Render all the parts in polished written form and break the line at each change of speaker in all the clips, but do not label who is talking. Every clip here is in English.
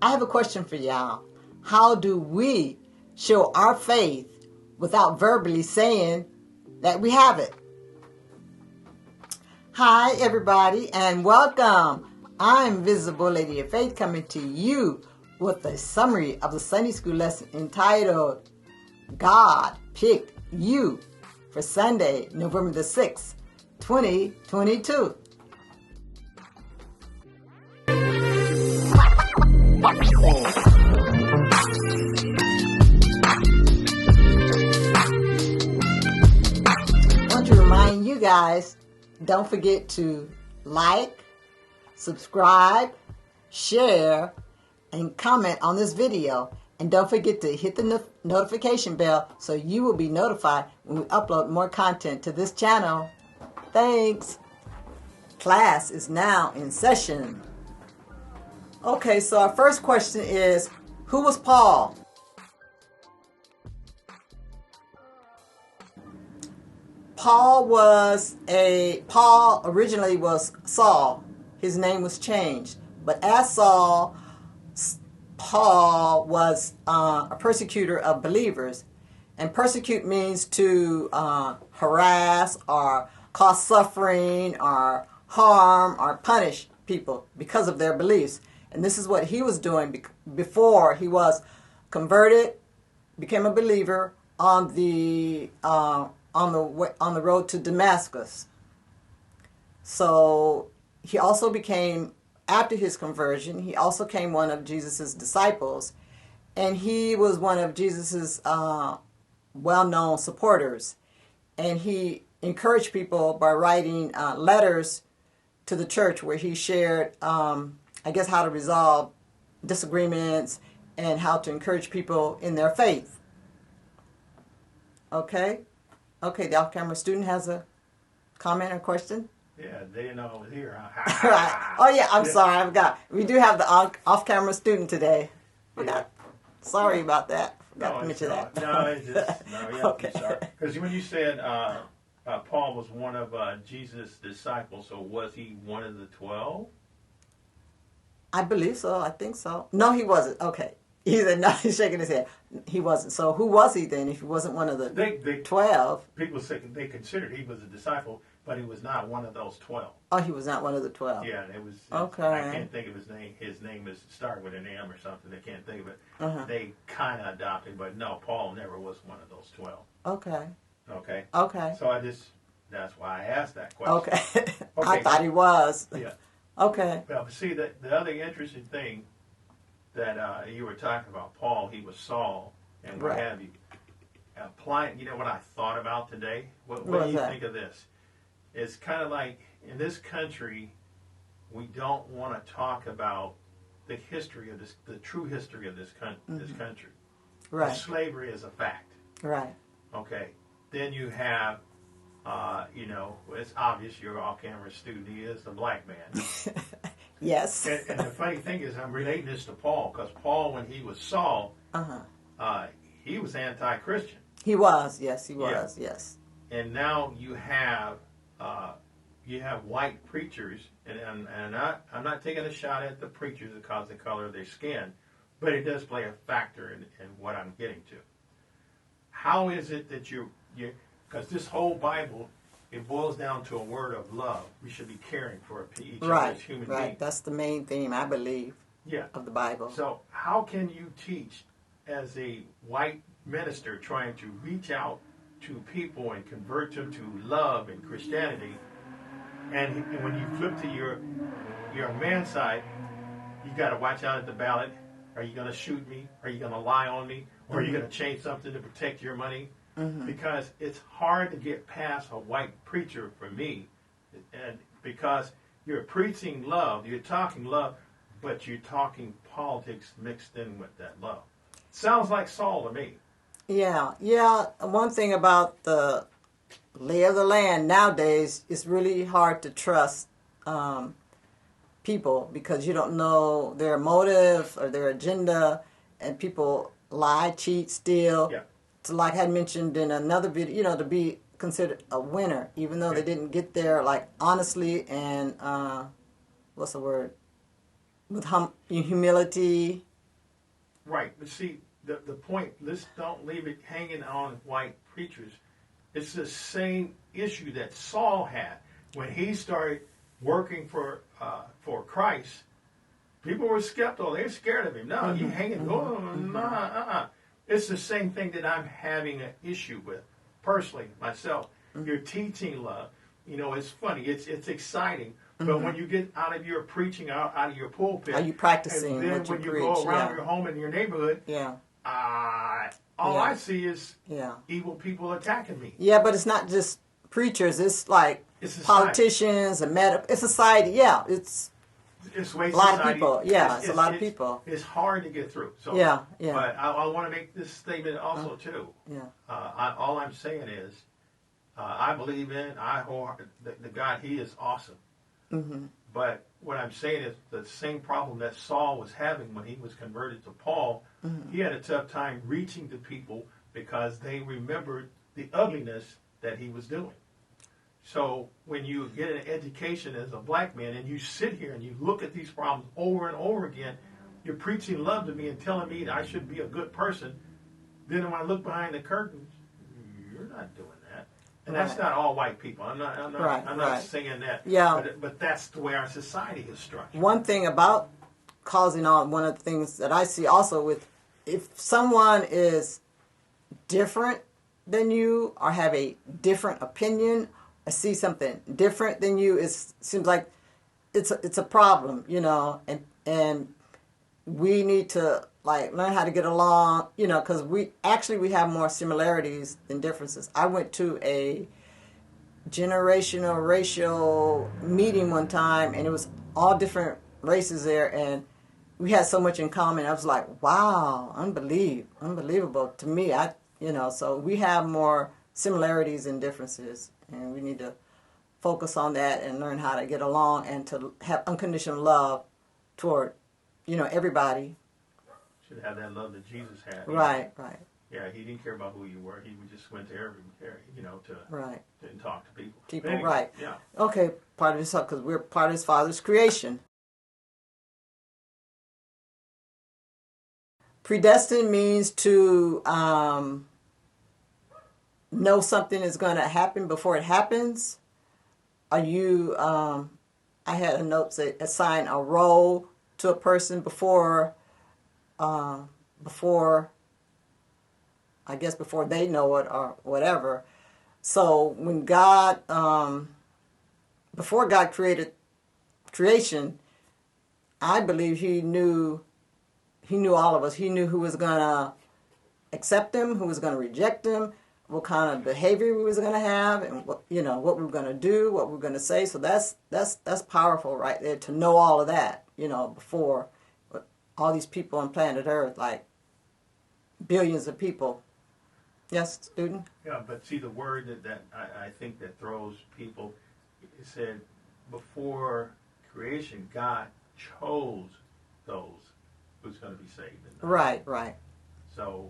I have a question for y'all. How do we show our faith without verbally saying that we have it? Hi, everybody, and welcome. I'm Visible Lady of Faith, coming to you with a summary of the Sunday school lesson entitled, God Picked You, for Sunday, November the 6th, 2022. I want to remind you guys, don't forget to like, subscribe, share, and comment on this video. And don't forget to hit the notification bell so you will be notified when we upload more content to this channel. Thanks. Class is now in session. Okay, so our first question is, who was Paul? Paul originally was Saul. His name was changed. But as Saul, Paul was a persecutor of believers. And persecute means to harass or cause suffering or harm or punish people because of their beliefs. And this is what he was doing before he was converted, became a believer on the road to Damascus. So he also became, after his conversion, he also became one of Jesus' disciples, and he was one of Jesus' well-known supporters. And he encouraged people by writing letters to the church where he shared, how to resolve disagreements and how to encourage people in their faith. Okay, the off-camera student has a comment or question?
Yeah, they didn't know I was here.
Right. Oh, yeah, I'm sorry, I forgot. We do have the off-camera student today. Forgot. Sorry about that. Forgot to mention that.
No, it's just, no, you have
Okay.
to be sorry. Because when you said Paul was one of Jesus' disciples, so was he one of the 12?
I believe so. I think so. No, he wasn't. Okay. He said, no, he's shaking his head. He wasn't. So who was he then if he wasn't one of the 12?
People say they considered he was a disciple, but he was not one of those 12.
Oh, he was not one of the 12.
Yeah, it was.
Okay.
I can't think of his name. His name is started with an M or something. I can't think of it.
Uh-huh.
They kind of adopted, but no, Paul never was one of those 12.
Okay.
Okay. So that's why I asked that question.
Okay. I thought he was.
Yeah.
Okay.
Well, see, the other interesting thing that you were talking about, Paul, he was Saul, and what have you. Applying, you know what I thought about today? What do you think of this? It's kind of like, in this country, we don't want to talk about the history of this, the true history of this country.
Right.
Slavery is a fact.
Right.
Okay. Then you have, it's obvious you're an off-camera student. He is the black man.
Yes.
And the funny thing is, I'm relating this to Paul, because Paul, when he was Saul, he was anti-Christian.
He was. Yes, he was. Yeah. Yes.
And now you have white preachers, and I'm not taking a shot at the preachers because of the color of their skin, but it does play a factor in what I'm getting to. How is it that because this whole Bible, it boils down to a word of love. We should be caring for each other as human beings.
Right, that's the main theme, I believe, of the Bible.
So how can you teach as a white minister trying to reach out to people and convert them to love and Christianity, and when you flip to your man side, you got to watch out at the ballot. Are you going to shoot me? Are you going to lie on me? Or are you going to change something to protect your money? Mm-hmm. Because it's hard to get past a white preacher for me, and because you're preaching love, you're talking love, but you're talking politics mixed in with that love. Sounds like Saul to me.
Yeah. One thing about the lay of the land nowadays, it's really hard to trust people because you don't know their motive or their agenda, and people lie, cheat, steal.
Yeah.
So like I had mentioned in another video, to be considered a winner, even though they didn't get there like honestly and what's the word? With humility
Right. But see, the point, let's don't leave it hanging on white preachers. It's the same issue that Saul had when he started working for Christ. People were skeptical. They were scared of him. No, you hanging. Oh, no, It's the same thing that I'm having an issue with, personally, myself. You're teaching love. You know, it's funny. It's exciting. But when you get out of your preaching, out of your pulpit,
are you practicing
and then
what
when
you
you
preach?
go around your home and your neighborhood, all I see is evil people attacking me.
Yeah, but it's not just preachers. It's like
It's
politicians and it's society. Yeah, it's
a
lot of people. Yeah, it's a lot of people.
It's hard to get through. So,
yeah.
But I want to make this statement also too.
Yeah.
All I'm saying is, I believe in the God. He is awesome. Mm-hmm. But what I'm saying is the same problem that Saul was having when he was converted to Paul. Mm-hmm. He had a tough time reaching the people because they remembered the ugliness that he was doing. So when you get an education as a black man and you sit here and you look at these problems over and over again, you're preaching love to me and telling me that I should be a good person. Then when I look behind the curtains, you're not doing that. And that's not all white people. I'm not saying that.
Yeah.
But that's the way our society is structured.
One thing about causing on one of the things that I see also with if someone is different than you or have a different opinion or see something different than you, it seems like it's a problem, you know, and we need to like learn how to get along, you know, because we have more similarities than differences. I went to a generational racial meeting one time, and it was all different races there, and we had so much in common. I was like, wow, unbelievable to me. So we have more similarities and differences, and we need to focus on that and learn how to get along and to have unconditional love toward, everybody.
Should have that love that Jesus had.
Right.
Yeah, he didn't care about who you were. He just went to to talk to people.
Anyway, right.
Yeah.
Okay, part of his, because we're part of his Father's creation. Predestined means to know something is going to happen before it happens. Are you? I had a note say assign a role to a person before they know it or whatever. So when God, before God created creation, I believe He knew all of us. He knew who was going to accept Him, who was going to reject Him, what kind of behavior we was going to have, and what we were going to do, what we were going to say. So that's powerful right there to know all of that. Before all these people on planet Earth, like billions of people. Yes, student?
Yeah, but see the word that I think that throws people, it said before creation, God chose those who's going to be saved.
Right.
So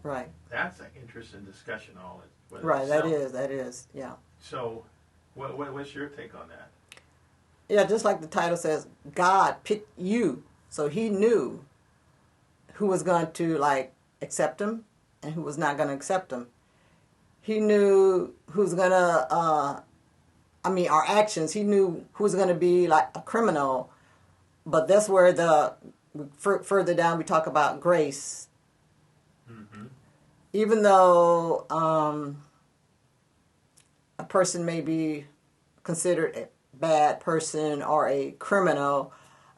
that's an interesting discussion all it.
Right, that is, yeah.
So what's your take on that?
Yeah, just like the title says, God picked you, so He knew who was going to accept Him and who was not going to accept Him. He knew who's going to, our actions, He knew who's going to be like a criminal. But that's where further down we talk about grace. Mm-hmm. Even though a person may be considered a bad person or a criminal,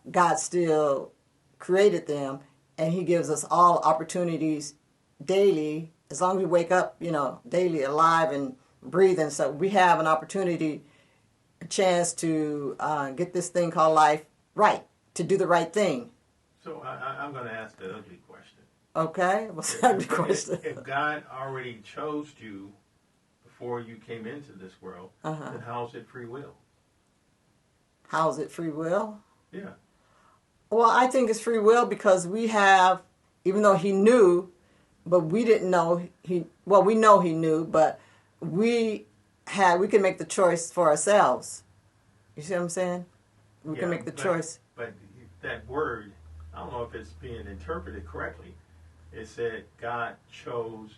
God still created them, and He gives us all opportunities daily. As long as we wake up, daily alive and breathing, so we have an opportunity, a chance to get this thing called life right, to do the right thing.
So I'm going to ask the ugly question.
Okay, what's the ugly question?
If God already chose you before you came into this world, then how is it free will?
How is it free will?
Yeah.
Well, I think it's free will because we have, even though He knew, but we didn't know we know He knew, but we can make the choice for ourselves. You see what I'm saying? We can make the choice.
But that word, I don't know if it's being interpreted correctly. It said God chose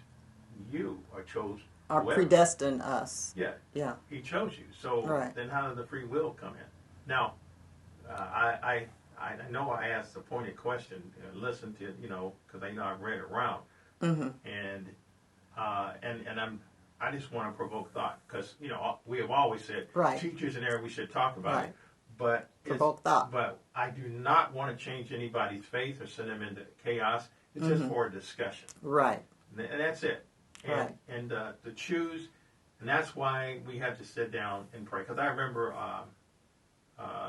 you or chose
Or
whoever.
predestined us.
Yeah.
Yeah.
He chose you. So
Right.
then how did the free will come in? Now, I know I asked a pointed question. Listen to because I know I've read it around,
Mm-hmm.
and I just want to provoke thought because we have always said
Right.
teachers in there we should talk about
Right.
it, but
Provoke thought.
But I do not want to change anybody's faith or send them into chaos. It's just for a discussion,
Right.
and that's it. And,
Right.
And to choose, and that's why we have to sit down and pray. Because I remember,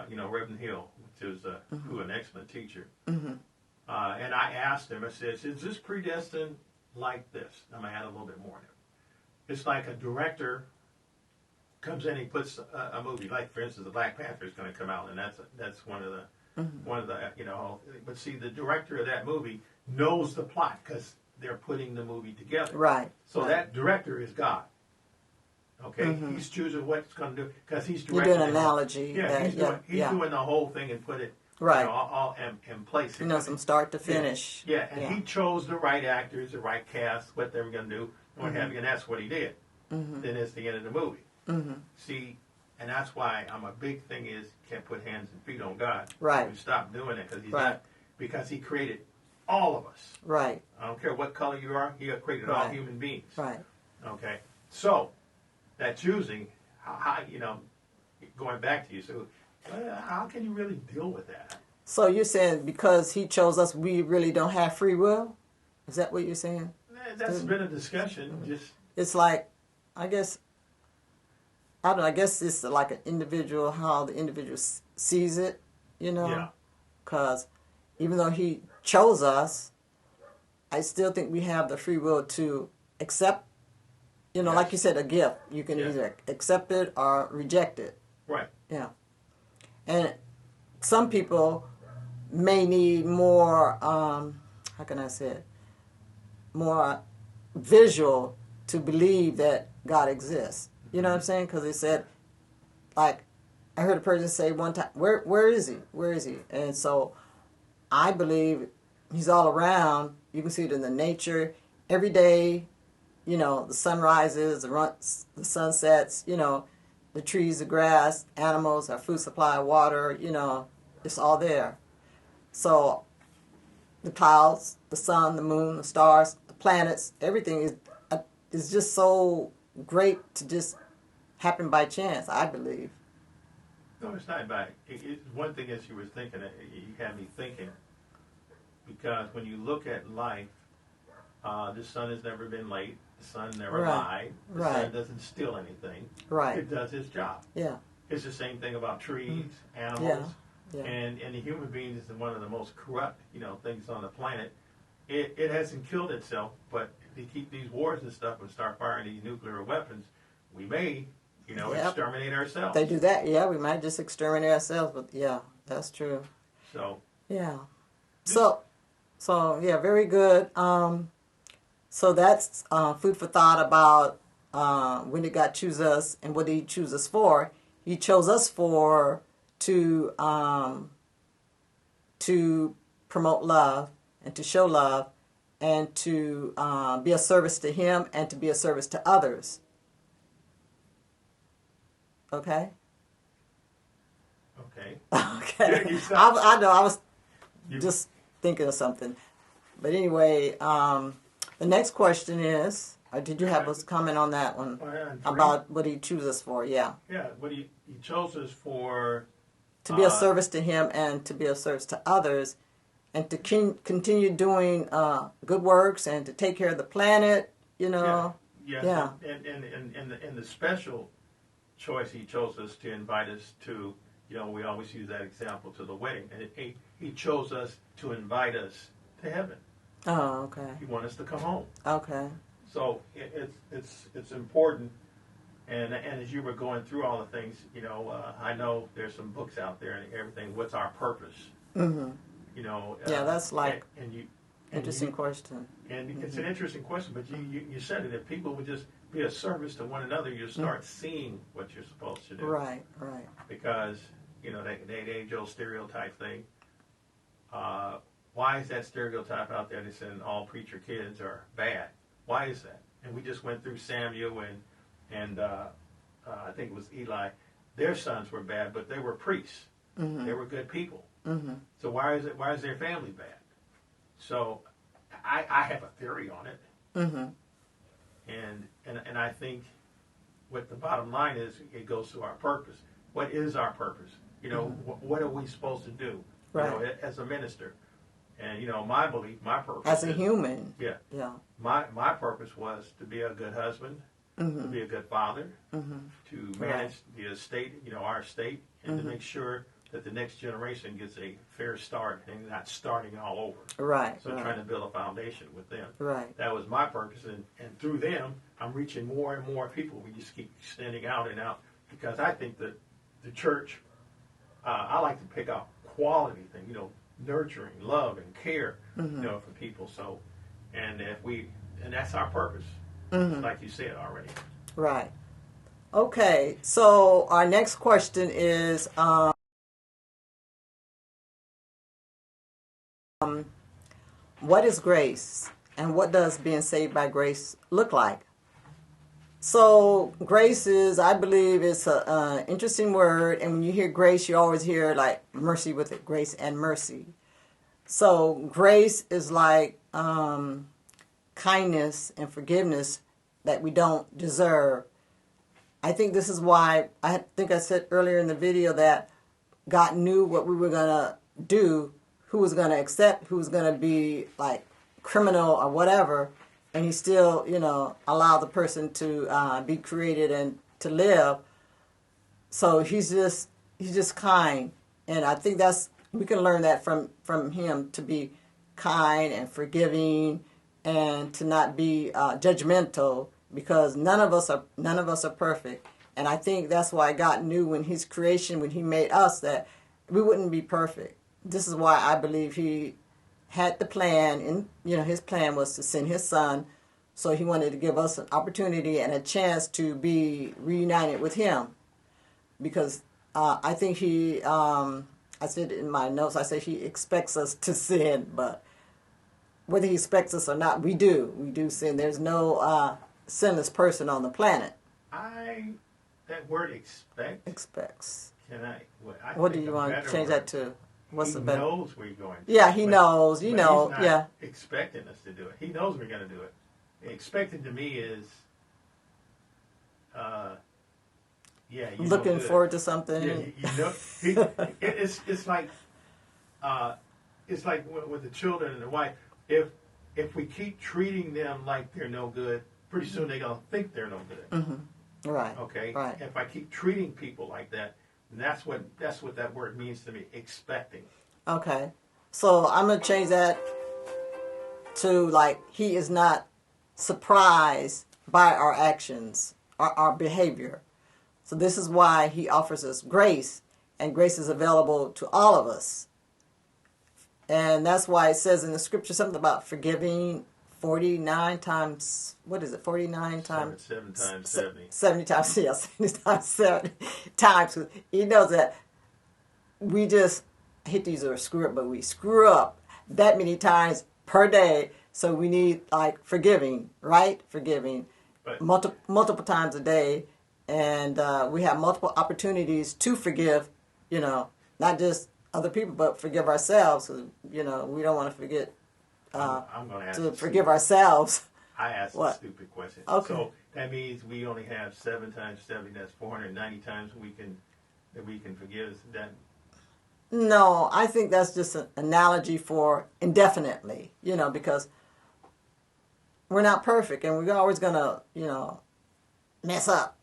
Reverend Hill, which is who an excellent teacher,
Mm-hmm.
and I asked him. I said, "Is this predestined like this?" I'm gonna add a little bit more in it. It's like a director comes in, he puts a movie, like for instance, the Black Panther is going to come out, and that's one of the But see, the director of that movie knows the plot because they're putting the movie together.
Right.
So
right.
that director is God. Okay, he's choosing what it's going to do because he's directing.
You're doing an analogy.
Yeah, he's doing the whole thing and put it
right
all in place.
From start to finish.
Yeah, and he chose the right actors, the right cast, what they were going to do, what have you, and that's what he did. Then it's the end of the movie. See, and that's why I'm a big thing is you can't put hands and feet on God.
Right.
You stop doing it because he's
Right.
not, because he created all of us.
Right.
I don't care what color you are. He created all
Right.
human beings.
Right.
Okay. So that choosing, how going back to you. So how can you really deal with that?
So you're saying because he chose us, we really don't have free will? Is that what you're saying?
That's been a discussion. Just
It's like, I guess, I don't know, I guess it's like an individual, how the individual sees it,
Yeah.
Because even though he chose us, I still think we have the free will to accept, like you said, a gift. You can either accept it or reject it.
Right.
Yeah. And some people may need more, how can I say it, more visual to believe that God exists. You know what I'm saying? Because they said, like, I heard a person say one time, where is he? Where is he? And so I believe he's all around. You can see it in the nature. Every day, the sun rises, the sun sets, the trees, the grass, animals, our food supply, water, it's all there. So the clouds, the sun, the moon, the stars, the planets, everything is just so great to just happen by chance, I believe.
No, it's not bad. One thing as you were thinking, you had me thinking, because when you look at life, the sun has never been late. The sun never lied. The sun doesn't steal anything.
Right.
It does its job.
Yeah.
It's the same thing about trees, animals,
Yeah.
and the human being is one of the most corrupt, things on the planet. It hasn't killed itself, but if they keep these wars and stuff and start firing these nuclear weapons, we may, exterminate ourselves.
They do that, yeah. We might just exterminate ourselves, but yeah, that's true.
So.
Yeah. So yeah, very good. So that's food for thought about when did God choose us and what did He choose us for? He chose us to promote love and to show love and to be a service to Him and to be a service to others. Okay?
Okay.
Okay. I know, I was just thinking of something. But anyway, the next question is, or did you have us comment on that one? About what He chooses us for, yeah.
Yeah, what he chose us for.
To be a service to Him and to be a service to others and to continue doing good works and to take care of the planet,
Yeah.
Yeah.
And the special choice He chose us to invite us to, we always use that example to the wedding. And He chose us to invite us to heaven.
Oh, okay.
He wants us to come home.
Okay.
So it's important. And as you were going through all the things, I know there's some books out there and everything. What's our purpose?
Mm-hmm. Yeah, that's like interesting question.
And it's an interesting question, but you said it. If people would just be a service to one another, you'll start seeing what you're supposed to do.
Right.
Because that age-old stereotype thing. why is that stereotype out there that saying all preacher kids are bad? Why is that? And we just went through Samuel and I think it was Eli. Their sons were bad, but they were priests. They were good people. So why is their family bad? So I have a theory on it. And I think what the bottom line is, it goes to our purpose. What is our purpose? You know, what are we supposed to do?
Right.
You know, as a minister. And you know, my belief, my purpose
As a
is,
human.
Yeah.
Yeah.
My purpose was to be a good husband, to be a good father, to manage the estate, you know, our estate, and to make sure that the next generation gets a fair start and not starting all over.
Right.
So trying to build a foundation with them.
Right.
That was my purpose, and through them, I'm reaching more and more people. We just keep extending out and out, because I think that the church, I like to pick out quality things, you know, nurturing, love, and care, you know, for people. So, and that's our purpose, like you said already.
Right. Okay. So our next question is, what is grace, and what does being saved by grace look like? So grace is, I believe, it's an interesting word, and when you hear grace, you always hear like mercy with it, grace and mercy. So grace is like kindness and forgiveness that we don't deserve. I think this is why, I think I said earlier in the video that God knew what we were going to do, who was going to accept, who was going to be like criminal or whatever, and he still, you know, allowed the person to be created and to live. So he's just kind, and I think we can learn that from him, to be kind and forgiving, and to not be judgmental, because none of us are perfect. And I think that's why God knew when his creation, when he made us, that we wouldn't be perfect. This is why I believe he had the plan, and you know, his plan was to send his son, so he wanted to give us an opportunity and a chance to be reunited with him. Because I think he, I said in my notes, I said he expects us to sin, but whether he expects us or not, we do sin. There's no sinless person on the planet.
That word
Expects.
Can I?
What do you want to change that to? What's the better?
He knows we're going to.
Yeah, he knows. You know,
he's not expecting us to do it. He knows we're going to do it. Expecting to me is,
looking forward to something.
Yeah, you know, it's like with the children and the wife. If we keep treating them like they're no good, pretty soon they're gonna think they're no good.
Right.
Okay.
Right.
If I keep treating people like that, that's what that word means to me. Expecting.
Okay. So I'm gonna change that to like, he is not surprised by our actions, our behavior. So this is why he offers us grace, and grace is available to all of us. And that's why it says in the scripture something about forgiving 49 times, what is it, 49 times?
7 times 70.
70 times, yeah, 70 times 70 times. He knows that we just, I hate to use the word screw up, but we screw up that many times per day. So we need like forgiving, right? Forgiving multiple times a day. And we have multiple opportunities to forgive, you know, not just other people, but forgive ourselves. You know, we don't want to forget
I'm going
to forgive ourselves.
I asked a stupid question.
Okay.
So that means we only have 7 times 70. That's 490 times we can forgive. Is that?
No, I think that's just an analogy for indefinitely. You know, because we're not perfect, and we're always gonna, you know, mess up.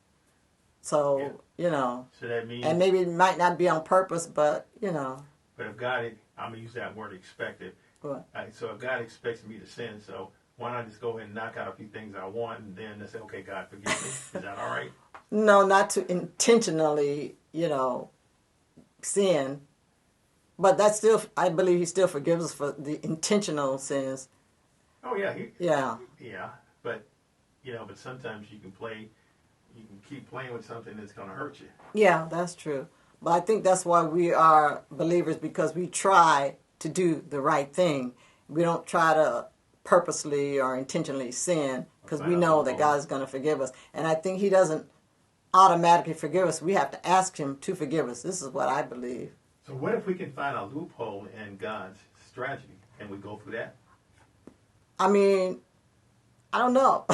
So you know. So that means. And maybe it might not be on purpose, but you know.
But if God, I'm gonna use that word expected.
What?
So if God expects me to sin, so why not just go ahead and knock out a few things I want, and then say, okay, God, forgive me. Is that all right?
No, not to intentionally, you know, sin. But that's still, I believe he still forgives us for the intentional sins.
Oh, yeah.
Yeah.
Yeah. But, you know, but sometimes you can keep playing with something that's going to hurt you.
Yeah, that's true. But I think that's why we are believers, because we try to do the right thing. We don't try to purposely or intentionally sin because we know that God is going to forgive us. And I think He doesn't automatically forgive us. We have to ask Him to forgive us. This is what I believe.
So what if we can find a loophole in God's strategy? Can we go through that?
I mean, I don't know.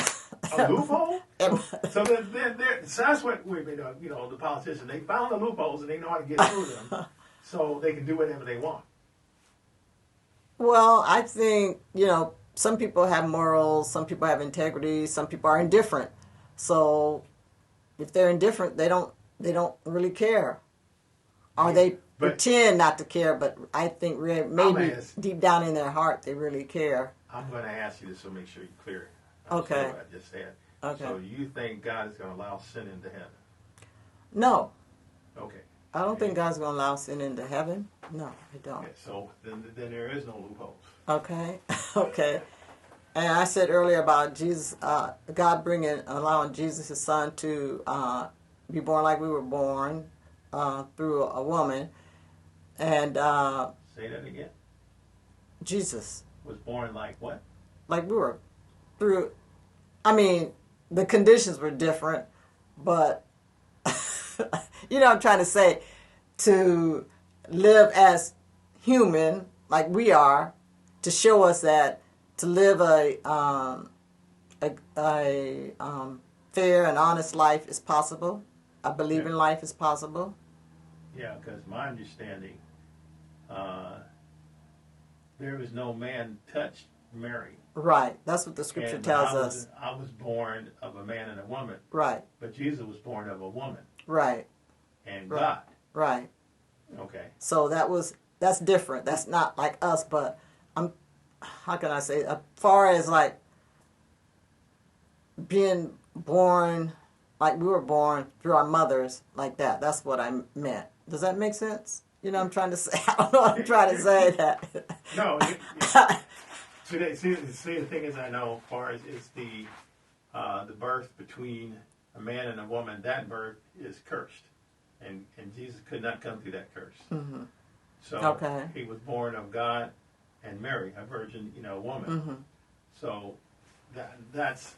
A loophole? So that's what the politicians, they found the loopholes and they know how to get through them, so they can do whatever they want.
Well, I think, some people have morals, some people have integrity, some people are indifferent. So if they're indifferent, they don't really care. Or they pretend not to care, but I think maybe deep down in their heart they really care.
I'm going to ask you this to make sure you're clear.
Okay.
What I just said.
Okay.
So you think God is going to allow sin into heaven?
No.
Okay.
I don't think God's going to allow sin into heaven. No, I don't.
Okay, so then there is no loopholes.
Okay. Okay. And I said earlier about Jesus, God allowing Jesus, His Son, to be born like we were born through a woman. And
say that again.
Jesus
was born like what?
Like we were through. I mean, the conditions were different, but I'm trying to say, to live as human like we are, to show us that to live a fair and honest life is possible. A believing life is possible.
Yeah, because my understanding, there was no man touched Mary.
Right, that's what the scripture tells us.
I was born of a man and a woman.
Right.
But Jesus was born of a woman.
Right.
And God.
Right.
Okay.
So that's different. That's not like us, but how can I say, as far as like being born like we were born through our mothers, like that. That's what I meant. Does that make sense? I'm trying to say, I don't know what I'm trying to say that.
No. See, the thing is, I know, as far as is the birth between a man and a woman, that birth is cursed. And Jesus could not come through that curse.
Mm-hmm.
So He was born of God and Mary, a virgin, woman.
Mm-hmm.
So that's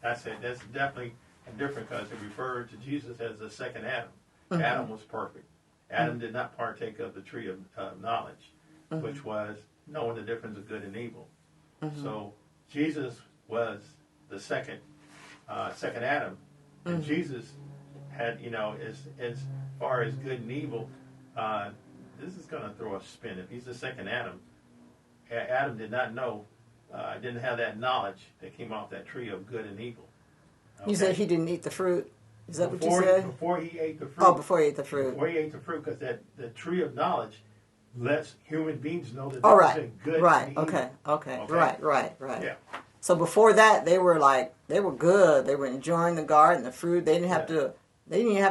it. That's definitely different because it referred to Jesus as the second Adam. Mm-hmm. Adam was perfect. Adam did not partake of the tree of knowledge, which was knowing the difference of good and evil. Mm-hmm. So Jesus was the second Adam, and Jesus had, as far as good and evil, this is going to throw a spin. If he's the second Adam, Adam did not know, didn't have that knowledge that came off that tree of good and evil. Okay?
You said he didn't eat the fruit? Is that what you said?
Before he ate the fruit.
Oh, before he ate the fruit.
Before he ate the fruit, because the tree of knowledge lets human beings know that
there's
good
and
evil.
Okay. Right.
Yeah.
So before that, they were good. They were enjoying the garden, the fruit. They didn't have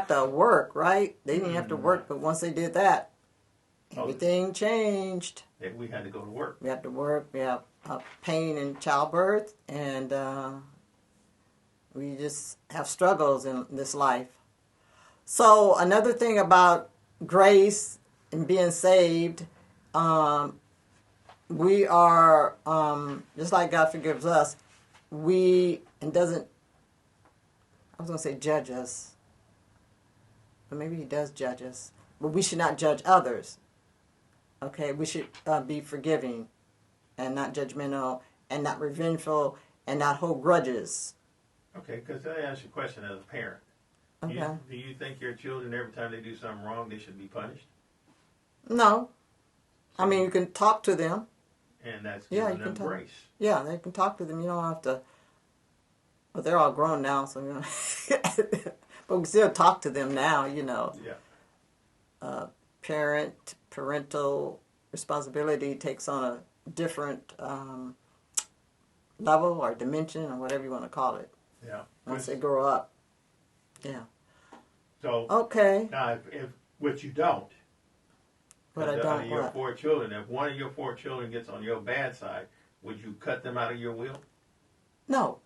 to work, right? They didn't have to work, but once they did that, everything changed.
We had to go to work.
We had to work. We have pain in childbirth, and we just have struggles in this life. So another thing about grace and being saved, we are, just like God forgives us, doesn't, I was going to say judge us, but maybe He does judge us, but we should not judge others. Okay, we should be forgiving and not judgmental and not revengeful and not hold grudges.
Okay, because I ask you a question as a parent.
Okay.
Do you think your children, every time they do something wrong, they should be punished?
No. I mean, you can talk to them.
And that's giving them grace.
Yeah, they can talk to them. You don't have to. But they're all grown now, so but we still talk to them now.
Yeah.
Parental responsibility takes on a different level or dimension or whatever you want to call it.
Yeah.
Once they grow up. Yeah.
So.
Okay.
Now, if what you don't.
But I don't.
Out of your 4 children, if one of your 4 children gets on your bad side, would you cut them out of your will?
No.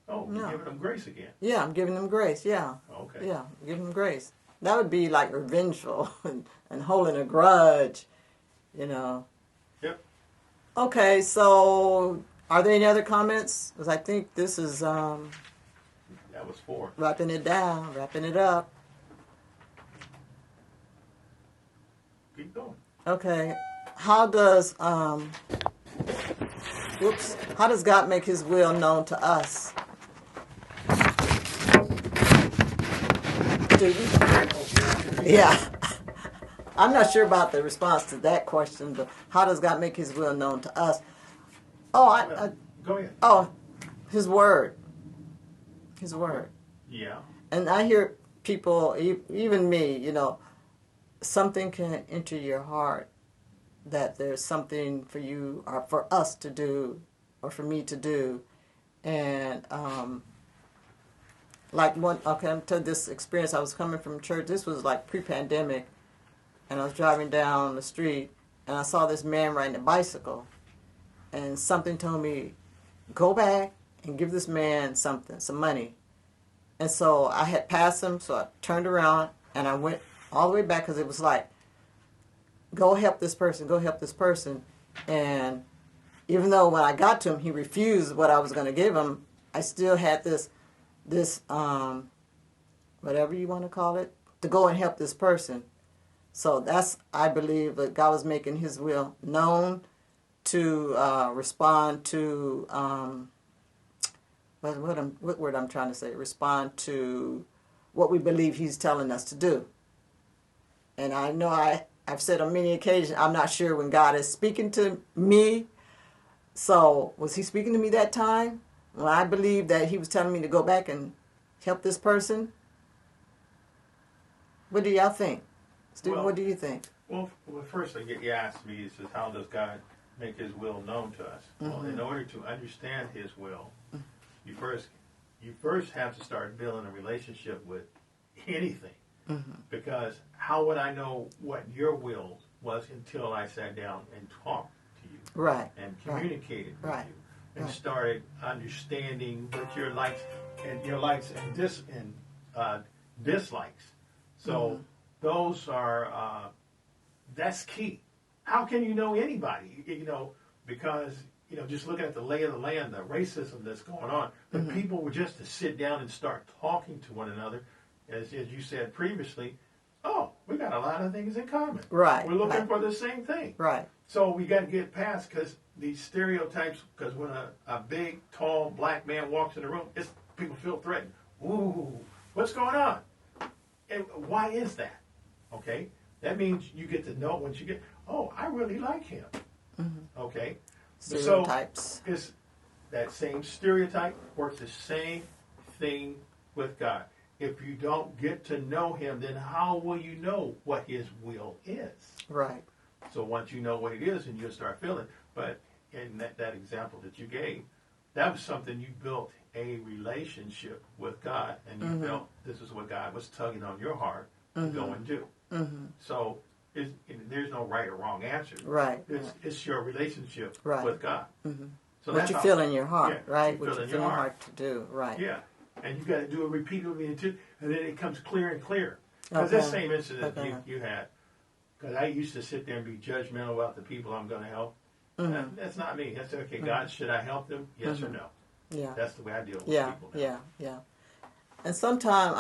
Oh,
no.
You're giving them grace again.
Yeah, I'm giving them grace. Yeah.
Okay.
Yeah, I'm giving them grace. That would be like revengeful and holding a grudge. you know.
Yep.
Okay, so are there any other comments? Because I think this is
That was 4.
wrapping it down, wrapping it up.
Keep going.
Okay, how does how does God make His will known to us? Do you? Yeah. I'm not sure about the response to that question, but how does God make His will known to us? Oh,
Go ahead.
oh, His Word. His Word.
Yeah.
And I hear people, even me, you know, something can enter your heart that there's something for you or for us to do or for me to do. And I'm to this experience. I was coming from church. This was like pre-pandemic. And I was driving down the street and I saw this man riding a bicycle. And something told me, go back and give this man some money. And so I had passed him, so I turned around and I went all the way back because it was like, go help this person, go help this person. And even though when I got to him, he refused what I was going to give him, I still had this whatever you want to call it, to go and help this person. So that's, I believe, that God was making His will known to respond to, what word I'm trying to say? Respond to what we believe He's telling us to do. And I know I've said on many occasions, I'm not sure when God is speaking to me. So was He speaking to me that time? Well, I believe that He was telling me to go back and help this person. What do y'all think? Stephen, what do you think?
Well, first thing you asked me is how does God make His will known to us? Mm-hmm. Well, in order to understand His will, you first have to start building a relationship with anything. Mm-hmm. Because how would I know what your will was until I sat down and talked to you?
Right.
And communicated with you. And started understanding what your likes and dislikes. So those are that's key. How can you know anybody? You know, because just looking at the lay of the land, the racism that's going on, if people were just to sit down and start talking to one another, as you said previously, we got a lot of things in common.
Right.
We're looking for the same thing.
Right.
So we got to get past because these stereotypes. Because when a big, tall black man walks in the room, people feel threatened. Ooh, what's going on? And why is that? Okay, that means you get to know once you get. Oh, I really like him. Mm-hmm. Okay,
stereotypes.
So is that same stereotype works the same thing with God? If you don't get to know Him, then how will you know what His will is?
Right.
So once you know what it is, and you'll start feeling. But in that example that you gave, that was something you built a relationship with God, and you felt this is what God was tugging on your heart to go and do. Mm-hmm. So there's no right or wrong answer.
Right.
It's your relationship with God. Mm-hmm. So
what you feel in your heart, right?
What
you feel in your heart to do, right?
Yeah. And you got to do it repeatedly, and then it comes clear and clear. Because this same incident you had, because I used to sit there and be judgmental about the people I'm going to help. Mm-hmm. That's not me. That's okay. God, should I help them? Yes or no?
Yeah.
That's the way I deal with people now.
Yeah. And sometimes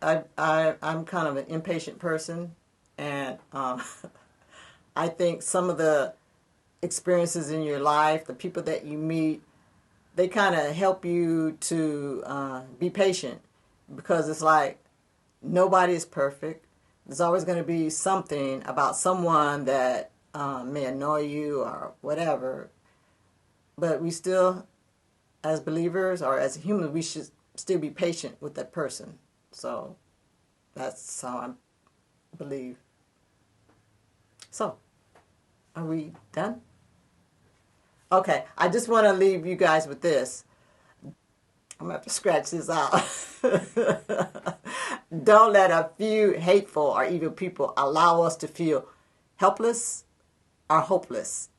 I'm kind of an impatient person, and I think some of the experiences in your life, the people that you meet, they kind of help you to be patient, because it's like nobody is perfect. There's always going to be something about someone that may annoy you or whatever, but we still, as believers or as humans, we should still be patient with that person. So that's how I believe. So, are we done? Okay, I just want to leave you guys with this. I'm going to have to scratch this out. Don't let a few hateful or evil people allow us to feel helpless or hopeless.